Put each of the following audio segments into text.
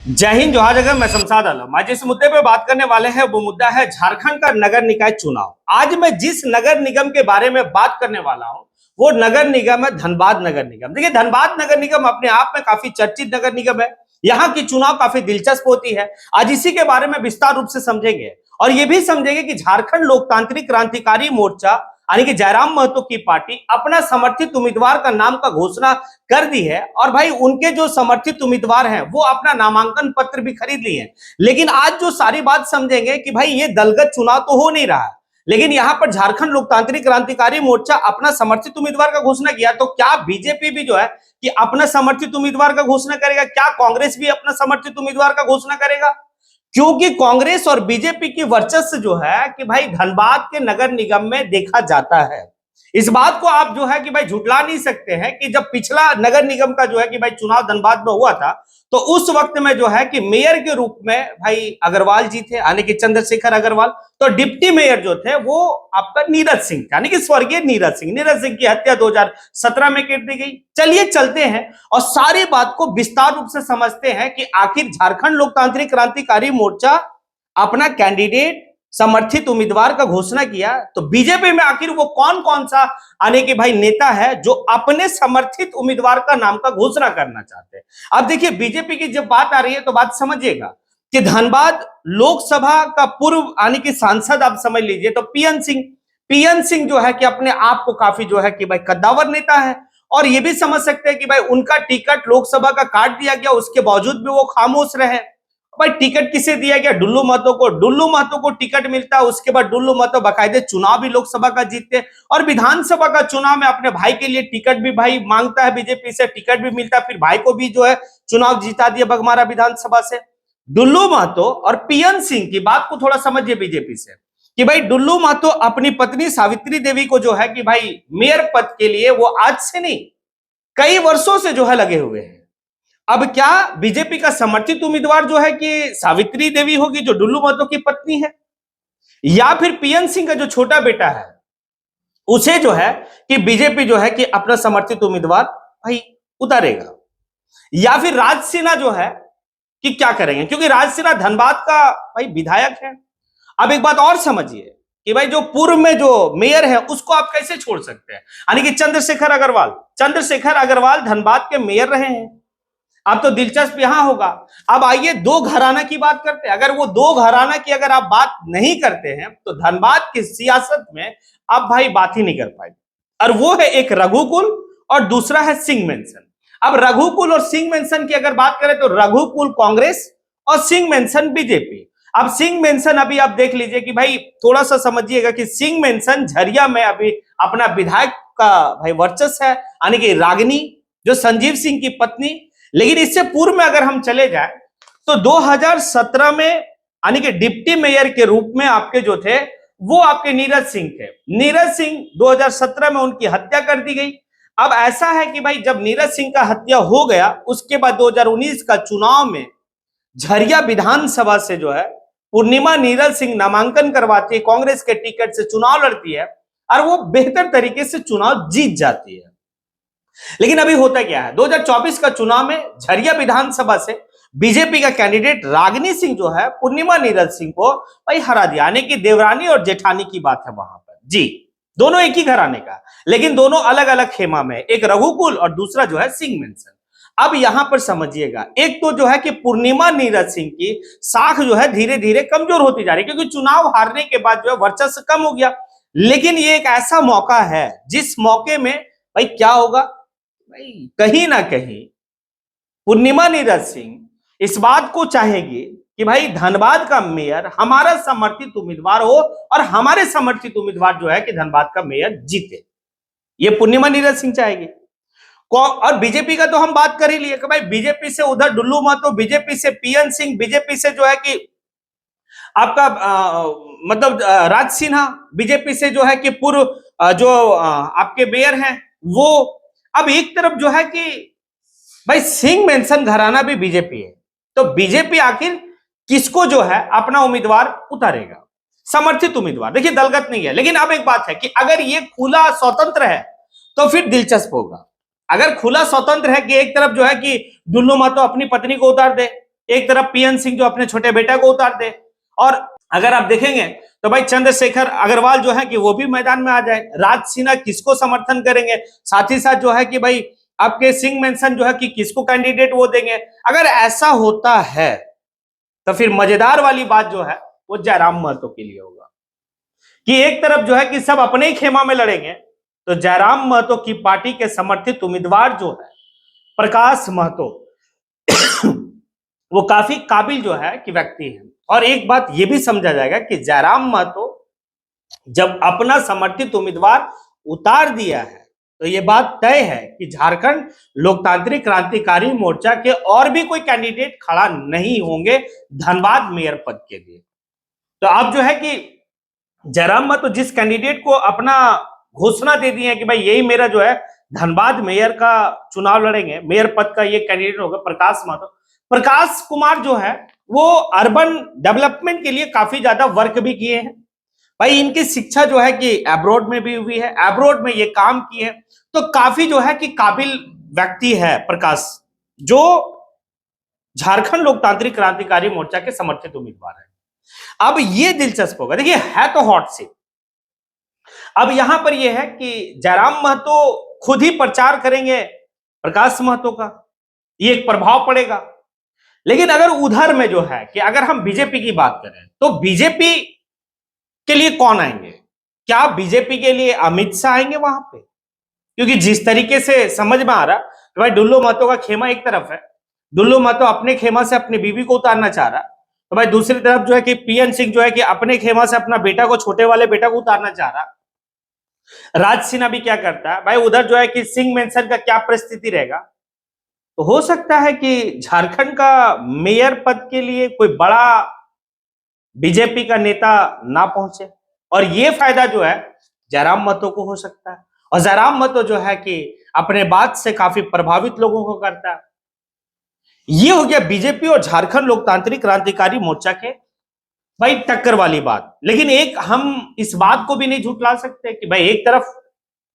जय हिंद जोहार जगह। मैं शमशाद आलम। आज जिस मुद्दे पे बात करने वाले हैं वो मुद्दा है झारखंड का नगर निकाय चुनाव। आज मैं जिस नगर निगम के बारे में बात करने वाला हूं वो नगर निगम है धनबाद नगर निगम। देखिए, धनबाद नगर निगम अपने आप में काफी चर्चित नगर निगम है। यहाँ की चुनाव काफी दिलचस्प होती है। आज इसी के बारे में विस्तार रूप से समझेंगे और ये भी समझेंगे कि झारखंड लोकतांत्रिक क्रांतिकारी मोर्चा यानी कि जयराम महतो की पार्टी अपना समर्थित उम्मीदवार का नाम का घोषणा कर दी है और भाई उनके जो समर्थित उम्मीदवार हैं वो अपना नामांकन पत्र भी खरीद लिए हैं। लेकिन आज जो सारी बात समझेंगे कि भाई ये दलगत चुनाव तो हो नहीं रहा है, लेकिन यहां पर झारखंड लोकतांत्रिक क्रांतिकारी मोर्चा अपना समर्थित उम्मीदवार का घोषणा किया। तो क्या बीजेपी भी जो है कि अपना समर्थित उम्मीदवार का घोषणा करेगा? क्या कांग्रेस भी अपना समर्थित उम्मीदवार का घोषणा करेगा? क्योंकि कांग्रेस और बीजेपी की वर्चस्व जो है कि भाई धनबाद के नगर निगम में देखा जाता है। इस बात को आप जो है कि भाई झुटला नहीं सकते हैं कि जब पिछला नगर निगम का जो है कि भाई चुनाव धनबाद में हुआ था तो उस वक्त में जो है कि मेयर के रूप में भाई अग्रवाल जी थे यानी कि चंद्रशेखर अग्रवाल। तो डिप्टी मेयर जो थे वो आपका नीरज सिंह यानी कि स्वर्गीय नीरज सिंह की हत्या 2017 में कर दी गई। चलिए चलते हैं और सारी बात को विस्तार रूप से समझते हैं कि आखिर झारखंड लोकतांत्रिक क्रांतिकारी मोर्चा अपना कैंडिडेट समर्थित उम्मीदवार का घोषणा किया तो बीजेपी में आखिर वो कौन कौन सा आने के भाई नेता है जो अपने समर्थित उम्मीदवार का नाम का घोषणा करना चाहते हैं। अब देखिए, बीजेपी की जब बात आ रही है तो बात समझिएगा कि धनबाद लोकसभा का पूर्व यानी कि सांसद आप समझ लीजिए तो पीएन सिंह जो है कि अपने आप को काफी जो है कि भाई कद्दावर नेता है और ये भी समझ सकते हैं कि भाई उनका टिकट लोकसभा का काट दिया गया, उसके बावजूद भी वो खामोश रहे। भाई टिकट किसे दिया गया? डुल्लू महतो को टिकट मिलता है। उसके बाद डुल्लू महतो बाकायदे चुनाव भी लोकसभा का जीतते और विधानसभा का चुनाव में अपने भाई के लिए टिकट भी भाई मांगता है, बीजेपी से टिकट भी मिलता है, फिर भाई को भी जो है चुनाव जिता दिया बघमारा विधानसभा से। डुल्लू महतो और पीएन सिंह की बात को थोड़ा समझिए बीजेपी से कि भाई डुल्लू महतो अपनी पत्नी सावित्री देवी को जो है कि भाई मेयर पद के लिए वो आज से नहीं कई वर्षों से जो है लगे हुए हैं। अब क्या बीजेपी का समर्थित उम्मीदवार जो है कि सावित्री देवी होगी जो डुल्लू महतो की पत्नी है, या फिर पीएन सिंह का जो छोटा बेटा है उसे जो है कि बीजेपी जो है कि अपना समर्थित उम्मीदवार भाई उतारेगा, या फिर राज सिन्हा जो है कि क्या करेंगे? क्योंकि राज सिन्हा धनबाद का भाई विधायक है। अब एक बात और समझिए कि भाई जो पूर्व में जो मेयर है उसको आप कैसे छोड़ सकते हैं, यानी कि चंद्रशेखर अग्रवाल धनबाद के मेयर रहे हैं। अब तो दिलचस्प यहां होगा, अब आइए दो घराना की बात करते हैं। अगर वो दो घराना की अगर आप बात नहीं करते हैं तो धनबाद की सियासत में आप भाई बात ही नहीं कर पाएंगे। और वो है एक रघुकुल और दूसरा है सिंह मेंशन। अब रघुकुल और सिंह मेंशन की अगर बात करें तो रघुकुल कांग्रेस और सिंह मेंशन बीजेपी। अब सिंह मेंशन अभी आप देख लीजिए कि भाई थोड़ा सा समझिएगा कि सिंह मेंशन झरिया में अभी अपना विधायक का भाई वर्चस्व है, यानी कि रागिनी जो संजीव सिंह की पत्नी। लेकिन इससे पूर्व में अगर हम चले जाए तो 2017 में यानी कि डिप्टी मेयर के रूप में आपके जो थे वो आपके नीरज सिंह थे। नीरज सिंह 2017 में उनकी हत्या कर दी गई। अब ऐसा है कि भाई जब नीरज सिंह का हत्या हो गया उसके बाद 2019 का चुनाव में झरिया विधानसभा से जो है पूर्णिमा नीरज सिंह नामांकन करवाती है, कांग्रेस के टिकट से चुनाव लड़ती है और वो बेहतर तरीके से चुनाव जीत जाती है। लेकिन अभी होता क्या है, 2024 का चुनाव में झरिया विधानसभा से बीजेपी का कैंडिडेट रागिनी सिंह जो है पूर्णिमा नीरज सिंह को भाई हरा दिया, यानी कि देवरानी और जेठानी की बात है वहां पर जी। दोनों एक ही घराने का, लेकिन दोनों अलग अलग खेमा में, एक रघुकुल और दूसरा जो है सिंह मेंशन। अब यहां पर समझिएगा, एक तो जो है कि पूर्णिमा नीरज सिंह की साख जो है धीरे धीरे कमजोर होती जा रही है क्योंकि चुनाव हारने के बाद जो है वर्चस्व कम हो गया। लेकिन ये एक ऐसा मौका है जिस मौके में भाई क्या होगा, भाई कहीं ना कहीं पूर्णिमा नीरज सिंह इस बात को चाहेगी कि भाई धनबाद का मेयर हमारा समर्थित उम्मीदवार हो और हमारे समर्थित उम्मीदवार जो है कि धनबाद का मेयर जीते। ये पूर्णिमा नीरज सिंह चाहेगी। और बीजेपी का तो हम बात कर ही लिए कि भाई बीजेपी से उधर डुल्लू महतो, बीजेपी से पीएन सिंह, बीजेपी से जो है कि आपका मतलब राज सिन्हा, बीजेपी से जो है कि पूर्व जो आपके मेयर हैं वो। अब एक तरफ जो है कि भाई सिंह मेंशन घराना भी बीजेपी है, तो बीजेपी आखिर किसको जो है अपना उम्मीदवार उतारेगा? समर्थित उम्मीदवार। देखिए दलगत नहीं है, लेकिन अब एक बात है कि अगर ये खुला स्वतंत्र है तो फिर दिलचस्प होगा। अगर खुला स्वतंत्र है कि एक तरफ जो है कि डुल्लू महतो अपनी पत्नी को उतार दे एक तरफ पीएन सिंह जो अपने छोटे बेटा को उतार दे, और अगर आप देखेंगे तो भाई चंद्रशेखर अग्रवाल जो है कि वो भी मैदान में आ जाए। राज सिन्हा किसको समर्थन करेंगे, साथ ही साथ जो है कि भाई आपके सिंह मेंशन जो है कि किसको कैंडिडेट वो देंगे। अगर ऐसा होता है तो फिर मजेदार वाली बात जो है वो जयराम महतो के लिए होगा कि एक तरफ जो है कि सब अपने ही खेमा में लड़ेंगे, तो जयराम महतो की पार्टी के समर्थित उम्मीदवार जो है प्रकाश महतो वो काफी काबिल जो है कि व्यक्ति है। और एक बात यह भी समझा जाएगा कि जयराम महतो जब अपना समर्थित उम्मीदवार उतार दिया है तो यह बात तय है कि झारखंड लोकतांत्रिक क्रांतिकारी मोर्चा के और भी कोई कैंडिडेट खड़ा नहीं होंगे धनबाद मेयर पद के लिए। तो अब जो है कि जयराम महतो जिस कैंडिडेट को अपना घोषणा दे दी है कि भाई यही मेरा जो है धनबाद मेयर का चुनाव लड़ेंगे, मेयर पद का ये कैंडिडेट होगा प्रकाश महतो। प्रकाश कुमार जो है वो अर्बन डेवलपमेंट के लिए काफी ज्यादा वर्क भी किए हैं भाई। इनकी शिक्षा जो है कि अब्रॉड में भी हुई है, अब्रॉड में ये काम किए हैं, तो काफी जो है कि काबिल व्यक्ति है प्रकाश, जो झारखंड लोकतांत्रिक क्रांतिकारी मोर्चा के समर्थित उम्मीदवार है। अब ये दिलचस्प होगा, देखिए है तो हॉट सीट। अब यहां पर यह है कि जयराम महतो खुद ही प्रचार करेंगे प्रकाश महतो का, ये एक प्रभाव पड़ेगा। लेकिन अगर उधर में जो है कि अगर हम बीजेपी की बात करें तो बीजेपी के लिए कौन आएंगे? क्या बीजेपी के लिए अमित शाह आएंगे वहां पे? क्योंकि जिस तरीके से समझ में आ रहा तो भाई डुल्लू महतो का खेमा एक तरफ है, डुल्लू महतो अपने खेमा से अपनी बीवी को उतारना चाह रहा, तो भाई दूसरी तरफ जो है कि पीएन सिंह जो है कि अपने खेमा से अपना बेटा को, छोटे वाले बेटा को उतारना चाह रहा। राज सिन्हा भी क्या करता है भाई, उधर जो है कि सिंह मेंशन का क्या परिस्थिति रहेगा। तो हो सकता है कि झारखंड का मेयर पद के लिए कोई बड़ा बीजेपी का नेता ना पहुंचे, और ये फायदा जो है जयराम महतो को हो सकता है। और जयराम महतो जो है कि अपने बात से काफी प्रभावित लोगों को करता है। ये हो गया बीजेपी और झारखंड लोकतांत्रिक क्रांतिकारी मोर्चा के भाई टक्कर वाली बात। लेकिन एक हम इस बात को भी नहीं झुठला सकते कि भाई एक तरफ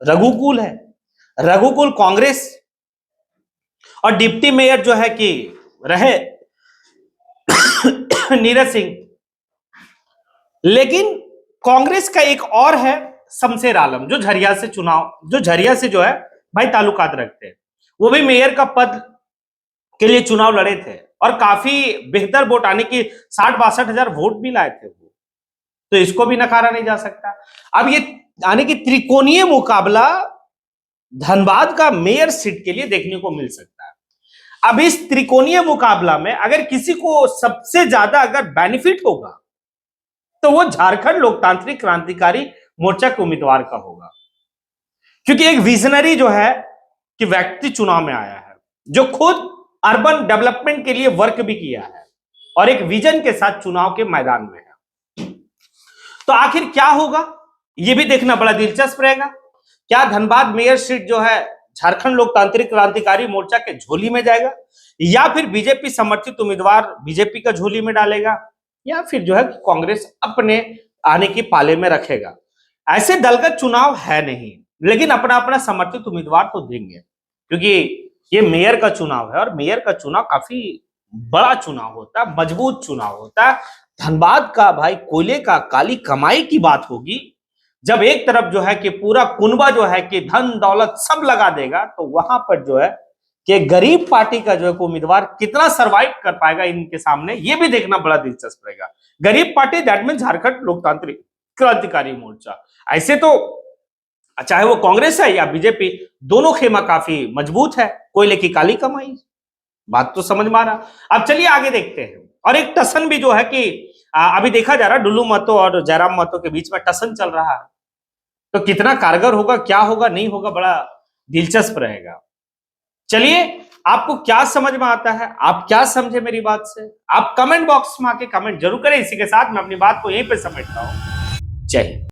रघुकुल है, रघुकुल कांग्रेस और डिप्टी मेयर जो है कि रहे नीरज सिंह, लेकिन कांग्रेस का एक और है शमशेर आलम जो झरिया से जो है भाई ताल्लुकात रखते हैं। वो भी मेयर का पद के लिए चुनाव लड़े थे और काफी बेहतर वोट आने की 60-62 हजार वोट भी लाए थे वो, तो इसको भी नकारा नहीं जा सकता। अब ये आने की त्रिकोणीय मुकाबला धनबाद का मेयर सीट के लिए देखने को मिल सकता है। अब इस त्रिकोणीय मुकाबला में अगर किसी को सबसे ज्यादा अगर बेनिफिट होगा तो वो झारखंड लोकतांत्रिक क्रांतिकारी मोर्चा के उम्मीदवार का होगा, क्योंकि एक विजनरी जो है कि व्यक्ति चुनाव में आया है, जो खुद अर्बन डेवलपमेंट के लिए वर्क भी किया है और एक विजन के साथ चुनाव के मैदान में है। तो आखिर क्या होगा यह भी देखना बड़ा दिलचस्प रहेगा। क्या धनबाद मेयर सीट जो है झारखंड लोकतांत्रिक क्रांतिकारी मोर्चा के झोली में जाएगा, या फिर बीजेपी समर्थित उम्मीदवार बीजेपी का झोली में डालेगा, या फिर जो है कांग्रेस अपने आने की पाले में रखेगा। ऐसे दलगत चुनाव है नहीं, लेकिन अपना अपना समर्थित उम्मीदवार तो देंगे, क्योंकि ये मेयर का चुनाव है और मेयर का चुनाव काफी बड़ा चुनाव होता है, मजबूत चुनाव होता है। धनबाद का भाई कोयले का काली कमाई की बात होगी। जब एक तरफ जो है कि पूरा कुनबा जो है कि धन दौलत सब लगा देगा, तो वहां पर जो है कि गरीब पार्टी का जो है उम्मीदवार कितना सरवाइव कर पाएगा इनके सामने, ये भी देखना बड़ा दिलचस्प रहेगा। गरीब पार्टी दैट मीन झारखंड लोकतांत्रिक क्रांतिकारी मोर्चा। ऐसे तो चाहे वो कांग्रेस है या बीजेपी, दोनों खेमा काफी मजबूत है, कोयले की काली कमाई, बात तो समझ में आ रहा। अब चलिए आगे देखते हैं। और एक टसन भी जो है कि अभी देखा जा रहा है, डुल्लू महतो और जयराम महतो के बीच में टसन चल रहा है, तो कितना कारगर होगा, क्या होगा, नहीं होगा, बड़ा दिलचस्प रहेगा। चलिए आपको क्या समझ में आता है, आप क्या समझे मेरी बात से, आप कमेंट बॉक्स में आके कमेंट जरूर करें। इसी के साथ मैं अपनी बात को यहीं पे समेटता हूं। जय हिंद।